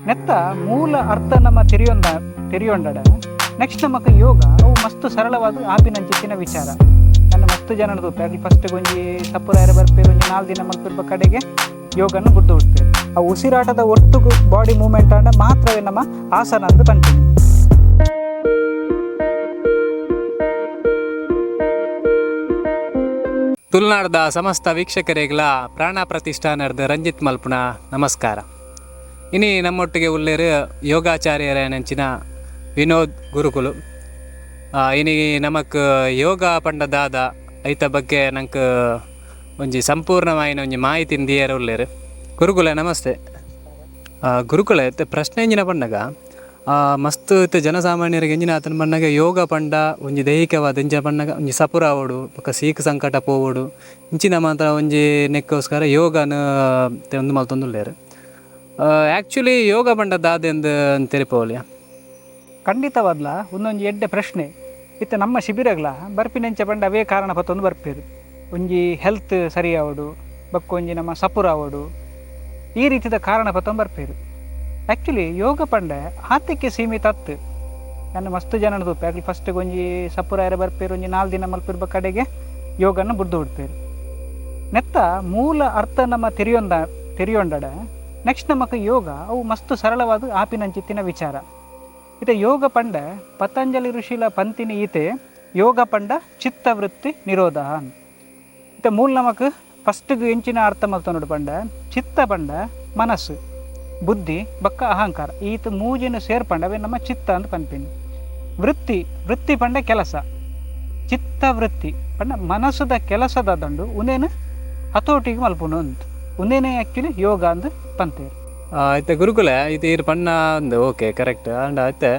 ನೆತ್ತ ಮೂಲ ಅರ್ಥ ನಮ್ಮ ತೆರಿಯೊಂಡಡ ನೆಕ್ಸ್ಟ್ ನಮಕ್ ಯೋಗ ಅವು ಮಸ್ತ್ ಸರಳವಾದ ಆಪಿನಂಚಿತ್ತಿನ ವಿಚಾರ. ನನ್ನ ಮಸ್ತ್ ಜನರದು ಅಲ್ಲಿ ಫಸ್ಟ್ ಒಂಜಿ ಸಪುರಾಯರ ಬರ್ಪೇರು ಒಂಜಿ 4 ದಿನ ಮಲ್ಪಿರುವ ಕಡೆಗೆ ಯೋಗನ ಬುಡ್ದು ಬಿಡ್ತೇವೆ. ಆ ಉಸಿರಾಟದ ಒಟ್ಟಿಗೂ ಬಾಡಿ ಮೂವ್ಮೆಂಟ್ ಆಂಡ ಮಾತ್ರವೇ ನಮ್ಮ ಆಸನ ಅಂತ ಬಂತೀವಿ. ತುಳುನಾಡದ ಸಮಸ್ತ ವೀಕ್ಷಕರಿಗೆಲ್ಲ ಪ್ರಾಣ ಪ್ರತಿಷ್ಠಾನದ ರಂಜಿತ್ ಮಲ್ಪುನ ನಮಸ್ಕಾರ. ಇನಿ ನಮ್ಮೊಟ್ಟಿಗೆ ಉಳ್ಳೇರು ಯೋಗಾಚಾರ್ಯರ ನೆಂಚಿನ ವಿನೋದ್ ಗುರುಕುಲು. ಇನಿ ನಮಕ್ ಯೋಗ ಪಂಡದಾದ ಐತ ಬಗ್ಗೆ ನಂಗೆ ಒಂಜಿ ಸಂಪೂರ್ಣವಾಯಿನ ಒಂಜಿ ಮಾಹಿತಿ ದಿಯರು ಉಳ್ಳೇರು. ಗುರುಕುಲ ನಮಸ್ತೆ. ಗುರುಕುಲ ಪ್ರಶ್ನೆ ಎಂಜಿನ ಪಂಡಗ ಮಸ್ತ್ ಜನಸಾಮಾನ್ಯರಿಗೆ ಎಂಜಿನ ಆತನ ಪಂಡಗ ಯೋಗ ಪಂಡ ಒಂಜಿ ದೈಹಿಕವಾದ ಎಂಜಿನ ಪಂಡಗ ಒಂಜಿ ಸಪುರ ಆವೋಡು ಬೊಕ್ಕ ಸೀಖ ಸಂಕಟ ಪೋವೋಡು ಇಂಚಿನ ಮಾತ್ರ ಒಂಜಿ ನೆಕ್ಕೋಸ್ಕರ ಯೋಗನ ಒಂದು ಮಲ್ತೊಂದುಲ್ಲೇರು. ಆ್ಯಕ್ಚುಲಿ ಯೋಗ ಪಂಡ ದಾದೆಂದು ತೆರಿಪೋಲಿಯ ಖಂಡಿತವಾದ್ಲ ಒಂದೊಂಜಿ ಎಡ್ಡೆ ಪ್ರಶ್ನೆ ಇತ್ತು. ನಮ್ಮ ಶಿಬಿರಗಳ ಬರ್ಪಿನೆಂಚ ಪಂಡ ಅವೇ ಕಾರಣ ಪತ್ತೊಂದು ಬರ್ಪೇರು. ಒಂಜಿ ಹೆಲ್ತ್ ಸರಿ ಆವೋಡು ಬೊಕ್ಕ ಒಂಜಿ ನಮ್ಮ ಸಪುರ ಆವೋಡು ಈ ರೀತಿದ ಕಾರಣ ಪತ್ತೊಂದು ಬರ್ಪೇರು. ಆ್ಯಕ್ಚುಲಿ ಯೋಗ ಪಂಡ ಆತಕ್ಕೆ ಸೀಮಿತ ಅತ್ತು. ನನ್ನ ಮಸ್ತ್ ಜನರದು ಅಲ್ಲಿ ಫಸ್ಟ್ ಒಂಜಿ ಸಪುರಾಯರ ಬರ್ಪೇರು ಒಂಜಿ 4 ದಿನ ಮಲ್ಪಿರುವ ಕಡೆಗೆ ಯೋಗನ ಬುಡ್ದು ಬಿಡ್ಪೇರು. ನೆತ್ತ ಮೂಲ ಅರ್ಥ ನಮ್ಮ ತೆರಿಯೊಂಡಡ ನೆಕ್ಸ್ಟ್ ನಮಕ್ ಯೋಗ ಅವು ಮಸ್ತ್ ಸರಳವಾದ ಆಪಿನಂಚಿತ್ತಿನ ವಿಚಾರ. ಇತ ಯೋಗ ಪಂಡ ಪತಂಜಲಿ ಋಷಿಲ ಪಂತಿನಿ ಈತೆ ಯೋಗ ಪಂಡ ಚಿತ್ತವೃತ್ತಿ ನಿರೋಧ. ಇತ ಮೂಲ ನಮಕ್ ಫಸ್ಟ್ಗೆ ಎಂಚಿನ ಅರ್ಥ ಮಲ್ತೊಂಡು ಪಂಡ ಚಿತ್ತ ಪಂಡ ಮನಸ್ಸು ಬುದ್ಧಿ ಬೊಕ್ಕ ಅಹಂಕಾರ ಈತ ಮೂಜಿನ ಸೇರ್ಪಂಡ ಅವೇ ನಮ್ಮ ಚಿತ್ತ ಅಂತ ಪನ್ಪೇನಿ. ವೃತ್ತಿ ಪಂಡ ಕೆಲಸ ಚಿತ್ತವೃತ್ತಿ ಪಂಡ ಮನಸ್ಸದ ಕೆಲಸದ ದಂಡು ಉಂದೇನು ಹತೋಟಿಗೆ ಮಲ್ಪುನು ಅಂತ ಉಂದೇನೆ ಆ್ಯಕ್ಚುಲಿ ಯೋಗ ಅಂತ ಪಂತೇರು. ಆಯ್ತು ಗುರುಕುಲ ಇದು ಇರು ಪಂಡ ಒಂದು ಓಕೆ ಕರೆಕ್ಟ್ ಅಂಡ್ ಆಯ್ತು.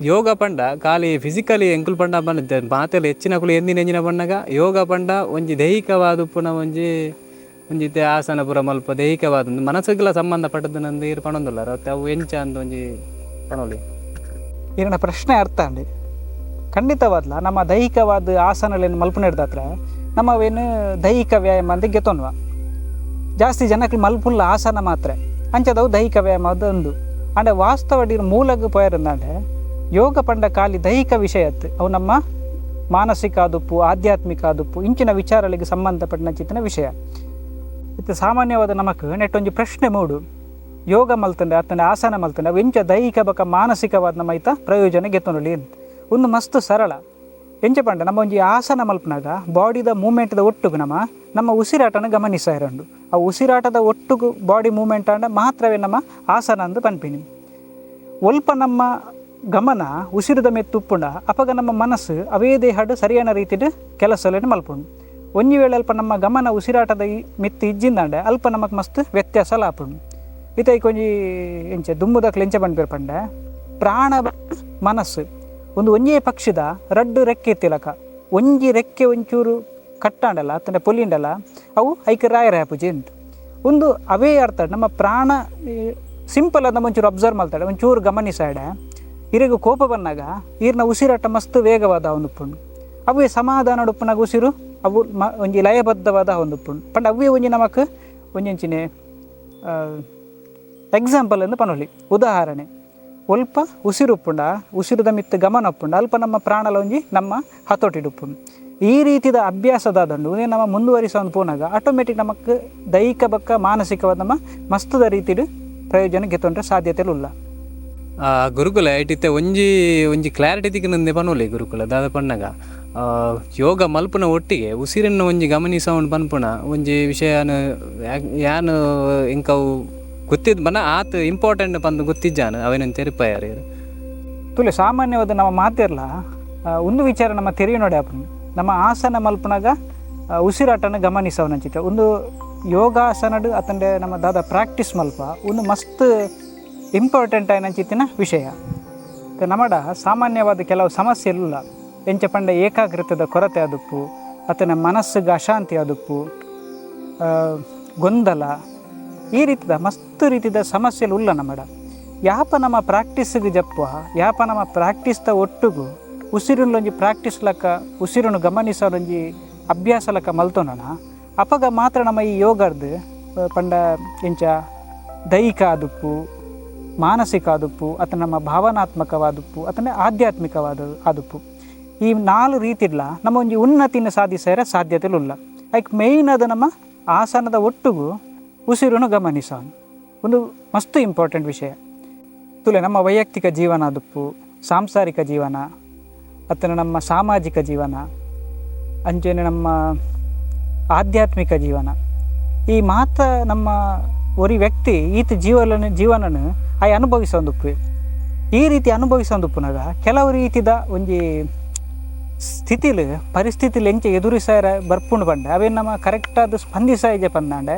ಯೋಗ ಪಂಡ ಖಾಲಿ ಫಿಸಿಕಲಿ ಎಂಕುಲು ಪಂಡ ಬಂದ ಮಾತೆಲ್ಲ ಹೆಚ್ಚಿನ ಕುಲು ಎಂದಿನ ಪಂಡಗ ಯೋಗ ಪಂಡ ಒಂಜಿ ದೈಹಿಕವಾದ ಉಪ್ಪುನ ಒಂಜಿ ಆಸನ ಪುರ ಮಲ್ಪ ದೈಹಿಕವಾದ ಮನಸ್ಸಿಗೆಲ್ಲ ಸಂಬಂಧಪಟ್ಟದ್ದು ನಂದು ಇರು ಪಣೊಂದುಲ್ಲ ಅವು ಎಂಚ ಅಂತ ಒಂಜಿ ಪಣೋಲಿ ಇರನ ಪ್ರಶ್ನೆ ಅರ್ಥ ಅಂಡಿ ಖಂಡಿತವಾದ್ಲ ನಮ್ಮ ದೈಹಿಕವಾದ ಆಸನಗಳನ್ನು ಮಲ್ಪುನಿಡ್ದತ್ರ ನಮ್ಮವೇನು ದೈಹಿಕ ವ್ಯಾಯಾಮ ಅಂತ ಗೆತ್ತೊನ್ವ ಜಾಸ್ತಿ ಜನಕ್ಕೆ ಮಲ್ಪುಲ್ಲ ಆಸನ ಮಾತ್ರ ಅಂಚದವು ದೈಹಿಕ ವ್ಯಾಯಾಮದ ಒಂದು ಅಂಡೆ ವಾಸ್ತವಡಿರ ಮೂಲಗ ಪೋಯರಂದಾಂಡೆ ಯೋಗ ಪಂಡ ಖಾಲಿ ದೈಹಿಕ ವಿಷಯತ್ತು ಅವು ನಮ್ಮ ಮಾನಸಿಕ ಆದುಪ್ಪು ಆಧ್ಯಾತ್ಮಿಕ ಆದುಪ್ಪು ಇಂಚಿನ ವಿಚಾರಗಳಿಗೆ ಸಂಬಂಧಪಟ್ಟ ಚಿತ್ತಿನ ವಿಷಯ. ಇದು ಸಾಮಾನ್ಯವಾದ ನಮಕ್ ನೆಟ್ಟೊಂಜಿ ಪ್ರಶ್ನೆ ಮೂಡು ಯೋಗ ಮಲ್ತಂಡೆ ಅತ್ತಂಡೆ ಆಸನ ಮಲ್ತಂಡೆ ಅವು ಎಂಚ ದೈಹಿಕ ಬೊಕ್ಕ ಮಾನಸಿಕವಾದ ನಮ್ಮ ಐತ ಪ್ರಯೋಜನ ಗೆತ್ತೊಂಡಲಿ ಅಂತ ಒಂದು ಮಸ್ತ್ ಸರಳ ಎಂಚ ಪಂಡ ನಮ್ಮ ಒಂಜಿ ಆಸನ ಮಲ್ಪನಾಗ ಬಾಡಿದ ಮೂಮೆಂಟ್ದ ಒಟ್ಟಿಗೆ ನಮ್ಮ ಉಸಿರಾಟನ ಗಮನಿಸ ಇರಂಡು ಆ ಉಸಿರಾಟದ ಒಟ್ಟಿಗೂ ಬಾಡಿ ಮೂಮೆಂಟ್ ಆಂಡ ಮಾತ್ರವೇ ನಮ್ಮ ಆಸನ ಅಂದು ಪನ್ಪಿನಿ. ಒಲ್ಪ ನಮ್ಮ ಗಮನ ಉಸಿರದ ಮೆತ್ತು ಉಪ್ಪುಂಡ ಅಪಗ ನಮ್ಮ ಮನಸ್ಸು ಅವೇ ದೇಹಡು ಸರಿಯಾದ ರೀತಿಡು ಕೆಲಸಲೇನು ಮಲ್ಪುಂಡು. ಒಂಜಿ ವೇಳೆ ಅಲ್ಪ ನಮ್ಮ ಗಮನ ಉಸಿರಾಟದ ಮಿತ್ತು ಇಜ್ಜಿಂದಾಂಡೆ ಅಲ್ಪ ನಮಕ್ ಮಸ್ತ್ ವ್ಯತ್ಯಾಸ ಲಾಪುಂಡು. ಈತೈಕ್ ಒಂಜಿ ಎಂಚ ದುಮ್ಮುದಕ್ಲೆ ಎಂಚ ಬಂದ್ಬೇರು ಪಂಡ ಪ್ರಾಣ ಮನಸ್ಸು ಒಂಜೇ ಪಕ್ಷಿದ 2 ರೆಕ್ಕೆ ಇತ್ತಿಲಕ ಒಂಜಿ ರೆಕ್ಕೆ ಒಂಚೂರು ಕಟ್ಟಾಂಡಲ್ಲ ಅತ್ತಂಡೆ ಪೊಲಿಂಡಲ್ಲ ಅವು ಐಕೆ ರಾಯರಾಪುಜಿ ಅಂತ ಒಂದು ಅವೇ ಅರ್ಥ. ನಮ್ಮ ಪ್ರಾಣ ಸಿಂಪಲ್ ಅದ ಒಂಚೂರು ಅಬ್ಸರ್ವ್ ಮಾಡ್ತಾಳೆ ಒಂಚೂರು ಗಮನಿಸಾಡೆ ಇರಿಗೂ ಕೋಪ ಬಂದಾಗ ಈರ್ನ ಉಸಿರಾಟ ಮಸ್ತ್ ವೇಗವಾದ ಒಂದುಪ್ಪುಂಡು ಅವೇ ಸಮಾಧಾನ ಉಪ್ಪುನಾಗ ಉಸಿರು ಅವು ಒಂಜಿ ಲಯಬದ್ಧವಾದ ಒಂದುಪ್ಪುಂಡು ಪಂಡ ಅವೇ ಒಂಜಿ ನಮಕ್ ಒಂಜಿಂಚಿನ ಎಕ್ಸಾಂಪಲ್ ಎಂದು ಪನೊಲಿ ಉದಾಹರಣೆ ಒಲ್ಪ ಉಸಿರು ಉಪ್ಪುಂಡ ಉಸಿರದ ಮಿತ್ತು ಗಮನ ಉಪ್ಪುಂಡ ಅಲ್ಪ ನಮ್ಮ ಪ್ರಾಣಲ ಒಂಜಿ ನಮ್ಮ ಹತೋಟಿಡುಪ್ಪುಂಡು. ಈ ರೀತಿಯ ಅಭ್ಯಾಸದ ದಂಡು ನಮ್ಮ ಮುಂದುವರಿಸೋದು ಪೋನಾಗ ಆಟೋಮೆಟಿಕ್ ನಮಕ್ ದೈಹಿಕ ಬೊಕ್ಕ ಮಾನಸಿಕವಾದ ನಮ್ಮ ಮಸ್ತದ ರೀತಿಡು ಪ್ರಯೋಜನ ಗೆತ್ತೊಂಡ್ರೆ ಸಾಧ್ಯತೆ ಇಲ್ಲ. ಗುರುಕುಲ ಇಟ್ಟಿತ್ತೆ ಒಂಜಿ ಕ್ಲಾರಿಟಿ ತಿಕ್ಕನಂದೆ ಪನೋಲಿ ಗುರುಕುಲ ದಾದ ಪಣ್ಣಗ ಯೋಗ ಮಲ್ಪುನ ಒಟ್ಟಿಗೆ ಉಸಿರನ್ನು ಒಂಜಿ ಗಮನಿಸೋಣ ಪನ್ಪುಣ ಒಂಜಿ ವಿಷಯನ ಯಾನು ಇಂಕವು ಗೊತ್ತಿದ್ದು ಬನ್ನ ಆತ ಇಂಪಾರ್ಟೆಂಟ್ ಬಂದು ಗೊತ್ತಿಜ್ಜಾನು ಅವೇನಂತ ತೆರಿಪಾಯಾರ ತುಲೆ ಸಾಮಾನ್ಯವಾದ ನಮ್ಮ ಮಾತಿರಲ್ಲ ಒಂದು ವಿಚಾರ ನಮ್ಮ ತೆರೆಯು ನೋಡಿ ಅಪ್ಪ ನಮ್ಮ ಆಸನ ಮಲ್ಪನಾಗ ಉಸಿರಾಟನ ಗಮನಿಸವನಂಚಿತ ಒಂದು ಯೋಗಾಸನಡು ಅತಂಡೆ ನಮ್ಮ ದಾದ ಪ್ರಾಕ್ಟೀಸ್ ಮಲ್ಪ ಒಂದು ಮಸ್ತ್ ಇಂಪಾರ್ಟೆಂಟ್ ಆಯ್ನಂಚಿತ್ತಿನ ವಿಷಯ. ನಮ್ಮಡ ಸಾಮಾನ್ಯವಾದ ಕೆಲವು ಸಮಸ್ಯೆ ಇಲ್ಲ ಎಂಚ ಪಂಡ ಏಕಾಗ್ರತೆದ ಕೊರತೆ ಆದುಪ್ಪು ಅತನ ಮನಸ್ಸಿಗೆ ಅಶಾಂತಿ ಆದುಪ್ಪು ಗೊಂದಲ ಈ ರೀತಿಯ ಮಸ್ತ್ ರೀತಿಯ ಸಮಸ್ಯೆಲು ಇಲ್ಲ ನಮ್ಮಡ. ಯಾಪ ನಮ್ಮ ಪ್ರಾಕ್ಟೀಸ್ಗೆ ಜಪ್ಪ ಯಾಪ ನಮ್ಮ ಪ್ರಾಕ್ಟೀಸ್ದ ಒಟ್ಟಿಗೂ ಉಸಿರಿನೊಂಜಿ ಪ್ರಾಕ್ಟೀಸ್ ಲಕ್ಕ ಉಸಿರನ್ನು ಗಮನಿಸೋಂಜಿ ಅಭ್ಯಾಸ ಲಕ್ಕ ಮಲ್ತೋಣ ಅಪಗ ಮಾತ್ರ ನಮ್ಮ ಈ ಯೋಗರ್ದು ಪಂಡ ಎಂಚ ದೈಹಿಕ ಆದುಪ್ಪು ಮಾನಸಿಕ ಆದುಪ್ಪು ಅಥವಾ ನಮ್ಮ ಭಾವನಾತ್ಮಕವಾದುಪ್ಪು ಅಥವಾ ಆಧ್ಯಾತ್ಮಿಕವಾದ ಆದುಪ್ಪು. ಈ 4 ರೀತಿಡ್ಲ ನಮ್ಮ ಒಂಜಿ ಉನ್ನತಿನ ಸಾಧಿಸರ ಸಾಧ್ಯತೆಲ್ಲ. ಲೈಕ್ ಮೇಯ್ನ್ ಅದು ನಮ್ಮ ಆಸನದ ಒಟ್ಟಿಗೂ ಉಸಿರನ್ನು ಗಮನಿಸೋನು ಒಂದು ಮಸ್ತ್ ಇಂಪಾರ್ಟೆಂಟ್ ವಿಷಯ. ತುಲೆ ನಮ್ಮ ವೈಯಕ್ತಿಕ ಜೀವನ ಆದುಪ್ಪು, ಸಾಂಸಾರಿಕ ಜೀವನ ಅಥವಾ ನಮ್ಮ ಸಾಮಾಜಿಕ ಜೀವನ ಅಂಚೆನೆ ನಮ್ಮ ಆಧ್ಯಾತ್ಮಿಕ ಜೀವನ ಈ ಮಾತ ನಮ್ಮ ಒರಿ ವ್ಯಕ್ತಿ ಈತ ಜೀವನನು ಆಯ್ ಅನುಭವಿಸೊಂದುಪ್ಪು. ಈ ರೀತಿ ಅನುಭವಿಸೊಂದುಪ್ಪುನಾಗ ಕೆಲವು ರೀತಿದ ಒಂಜಿ ಸ್ಥಿತಿಲು ಪರಿಸ್ಥಿತಿಲಿ ಎಂಚೆ ಎದುರಿಸಾರ ಬರ್ಪುಂಡು ಪಂಡ ಅವೇನು ನಮ್ಮ ಕರೆಕ್ಟಾದ ಸ್ಪಂದಿಸಾಯಿಜೆ ಪಂದಾಂಡೆ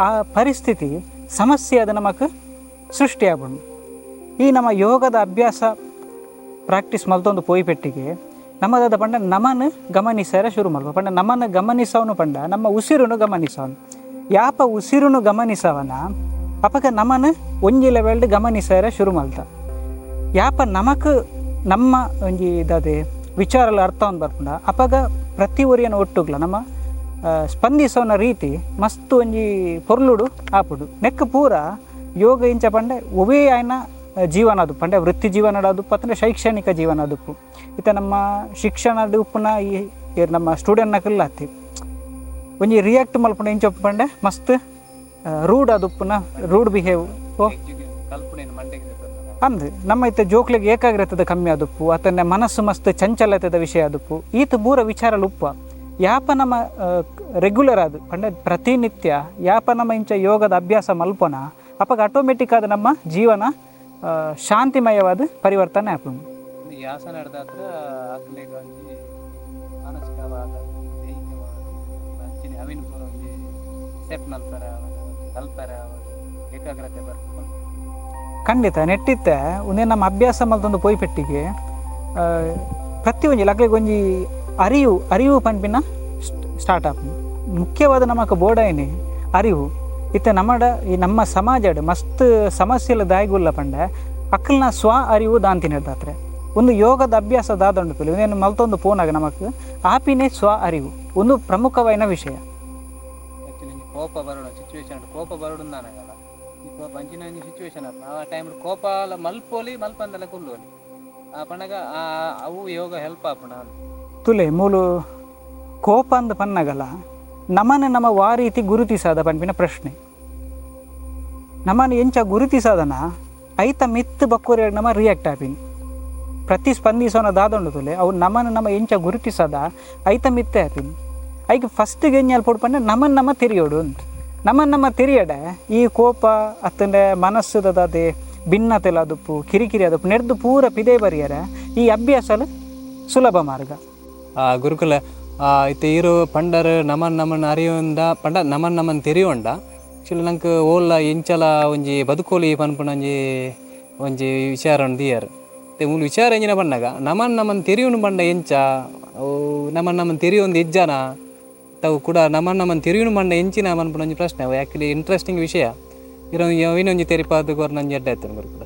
ಆ ಪರಿಸ್ಥಿತಿ ಸಮಸ್ಯೆ ಅದು ನಮಗೆ ಸೃಷ್ಟಿಯಾಗ್ಬಂಡು. ಈ ನಮ್ಮ ಯೋಗದ ಅಭ್ಯಾಸ ಪ್ರಾಕ್ಟೀಸ್ ಮಲ್ತೊಂದು ಪೋಯ್ಪೆಟ್ಟಿಗೆ ನಮ್ಮದಾದ ಪಂಡ ನಮ್ಮನ್ನು ಗಮನಿಸಾರ ಶುರು ಮಾಡ್ಬೋ ಪಂಡ ನಮ್ಮನ್ನು ಗಮನಿಸೋನು ಪಂಡ ನಮ್ಮ ಉಸಿರನ್ನು ಗಮನಿಸೋನು. ಯಾಪ ಉಸಿರನ್ನು ಗಮನಿಸವನ ಅಪಗ ನಮ್ಮನ್ನು ಒಂಜಿ ಲೆವೆಲ್ಡ್ ಗಮನಿಸಾರ ಶುರು ಮಲ್ತ ಯಾಪ ನಮಕ್ ನಮ್ಮ ಒಂಜಿ ಇದಾದೆ ವಿಚಾರಲ ಅರ್ಥ ಒಂದು ಬರ್ಪುಂಡ ಅಪಗ ಪ್ರತಿ ಒರಿಯನ ಒಟ್ಟುಗ್ಲ ನಮ್ಮ ಸ್ಪಂದಿಸೋನ ರೀತಿ ಮಸ್ತ್ ಒಂಜಿ ಪೊರ್ಲುಡು ಆಪುಡು. ನೆಕ್ ಪೂರ ಯೋಗ ಇಂಚ ಪಂಡೆ ಒವೇ ಆಯ್ನ ಜೀವನ ಅದು ಪಂಡೆ ವೃತ್ತಿ ಜೀವನ ಆದುಪ್ಪು ಅಥವಾ ಶೈಕ್ಷಣಿಕ ಜೀವನ ಆದುಪ್ಪು. ಇತ್ತ ನಮ್ಮ ಶಿಕ್ಷಣದ ಉಪ್ಪುನ ಈ ನಮ್ಮ ಸ್ಟೂಡೆಂಟ್ನಕಲ್ಲ ಹತ್ತಿ ಒಂಜಿ ರಿಯಾಕ್ಟ್ ಮಲ್ಪುಂಡ ಇಂಚೊಪ್ಪು ಪಂಡೆ ಮಸ್ತ್ ರೂಡ್ ಆದುಪ್ಪುನ ರೂಡ್ ಬಿಹೇವ್ ಅಂದು ನಮ್ಮ ಇತ್ತ ಜೋಕ್ಲಿಗೆ ಏಕಾಗ್ರತದ ಕಮ್ಮಿ ಆದುಪ್ಪು ಅಥವಾ ಮನಸ್ಸು ಮಸ್ತ್ ಚಂಚಲತೆದ ವಿಷಯ ಆದುಪ್ಪು ಈತ ಬೂರ ವಿಚಾರಲು ಉಪ್ಪ ಯಾಪ ನಮ್ಮ ರೆಗ್ಯುಲರ್ ಆದು ಪಂಡ ಪ್ರತಿನಿತ್ಯ ಯಾಪ ನಮ್ಮ ಇಂಚ ಯೋಗದ ಅಭ್ಯಾಸ ಮಲ್ಪೊನ ಅಪಗ ಆಟೋಮೆಟಿಕ್ ಆದ ನಮ್ಮ ಜೀವನ ಶಾಂತಿಮಯವಾದ ಪರಿವರ್ತನೆ ಆಪುಂಡು. ಈ ಆಸನ ಹಿಡ್ದಾತ್ರ ಆಕಲಿಗೆ ಒಂಜಿ ಮಾನಸಿಕವಾದ ದೈಹಿಕವಾದ ಅಂಚಿನ ಅವಿನ ಪೂರ ಒಂಜಿ ಸ್ಟೆಪ್ ನಲ್ಪರ ಕಲ್ಪರ ಏಕಾಗ್ರತೆ ಬರ್ಕೊಂಡು ಖಂಡಿತ ನೆಟ್ಟಿತ್ತೆ ಒಂದೇ ನಮ್ಮ ಅಭ್ಯಾಸ ಮಲ್ತೊಂದು ಪೋಯ್ಪೆಟ್ಟಿಗೆ ಪ್ರತಿ ಒಂಜಿ ಲಕ್ಲಿಗೆ ಒಂಜಿ ಅರಿವು ಪಂಪಿನ ಸ್ಟಾರ್ಟ್ ಆಪುಂಡು. ಮುಖ್ಯವಾದ ನಮಕ್ ಬೋಡಾಯಿನಿ ಅರಿವು ಇತ್ತ ನಮ್ಮ ಸಮಾಜಡ್ ಮಸ್ತ್ ಸಮಸ್ಯೆಲ ದಾಯಿಗುಲ್ಲ ಪಂಡ ಅಕ್ಕಲ್ನ ಸ್ವ ಅರಿವು ದಾಂತಿನ ಹಿಡ್ದಾತ್ರೆ ಒಂದು ಯೋಗದ ಅಭ್ಯಾಸ ದಾದಂಡು ಪಿಲಿ ಒಂದೇನು ಮಲ್ತೊಂದು ಪೋನಾಗ ನಮಕ್ ಆಪಿನೇ ಸ್ವ ಅರಿವು ಒಂದು ಪ್ರಮುಖವಾದ ವಿಷಯ. ಆ್ಯಕ್ಚುಲಿ ಕೋಪ ಬರೋಣ ಸಿಚುವೇಶನ್ ಕೋಪ ಬರೋಡು ನಾನಾಗಲ್ಲ ಈ ಕೋಪ ಅಂಚಿನ ಸಿಚುವೇಶನ್ ಆಪ ಆ ಟೈಮ್ ಕೋಪ ಮಲ್ಪೋಲಿ ಮಲ್ಪಂದೆಲ್ಲ ಕುಲ್ಲೋಲಿ ಆ ಪಂಡಗ ಅವು ಯೋಗ ಹೆಲ್ಪ್ ಆಪುಣ ತುಲೆ ಮೂಲು ಕೋಪ ಅಂದ ಪನ್ನಗಲ್ಲ ನಮ್ಮನ್ನು ನಮ್ಮ ವಾ ರೀತಿ ಗುರುತಿಸಾದ ಪಂಪಿನ ಪ್ರಶ್ನೆ ನಮ್ಮನ್ನು ಎಂಚ ಗುರುತಿಸಾದನ ಐತ ಮಿತ್ತು ಬಕ್ಕೂರಿ ನಮ್ಮ ರಿಯಾಕ್ಟ್ ಆಪಿನಿ ಪ್ರತಿಸ್ಪಂದಿಸೋನ ದಾದೊಂಡು ತುಲೆ ಅವು ನಮ್ಮನ್ನು ನಮ್ಮ ಎಂಚ ಗುರುತಿಸದ ಐತ ಮಿತ್ತೆ ಆಪಿನಿ ಐಗೆ ಫಸ್ಟಿಗೆ ಏನು ಪಂಡ ನಮ್ಮ ತಿರಿಯೋಡು ಅಂತ ನಮ್ಮ ತಿರಿಯಡೆ ಈ ಕೋಪ ಅತ್ತಂಡೆ ಮನಸ್ಸುದದೇ ಭಿನ್ನತೆಲ ಅದುಪ್ಪು ಕಿರಿಕಿರಿ ಅದಪ್ಪು ನೆಡ್ದು ಪೂರ ಪಿದೇ ಬರಿಯರ ಈ ಅಭ್ಯಾಸಲು ಸುಲಭ ಮಾರ್ಗ. ಗುರುಕುಲ ಇತ್ತೆ ಈರು ಪಂಡರ್ ನಮನ್ ಅರಿಯುಂಡ ಪಂಡ ನಮನ್ ತೆರಿಯೋಂಡ ಆ್ಯಕ್ಚುಲಿ ನಂಗೆ ಓಲ್ಲ ಎಂಚಲ ಒಂಜಿ ಬದುಕೋಲಿ ಪನ್ಪುನ ಒಂಜಿ ವಿಚಾರ ದಿಯರ್ ಮೂಲ ವಿಚಾರ ಎಂಜಿನ ಪಂಡಾಗ ನಮನ್ ತೆರಿಯೋನು ಪಂಡ ಎಂಚ ನಮನ್ ತೆರಿಯೊಂದು ಎಜ್ಜನ ತಾವು ಕೂಡ ನಮನ್ ತೆರಿಯೋನು ಪಂಡ ಎಂಚಿನ ಪನ್ಪುನ ಒಂಜಿ ಪ್ರಶ್ನೆ ಆ್ಯಕ್ಚುಲಿ ಇಂಟ್ರೆಸ್ಟಿಂಗ್ ವಿಷಯ ಇರೋ ಇನ್ನೊಂಜಿ ತೆರಿಪಾದ ಗೊರ್ ನಂಜಿ ಅಡ್ಡ ಆಯ್ತು ಗುರುಕುಲ.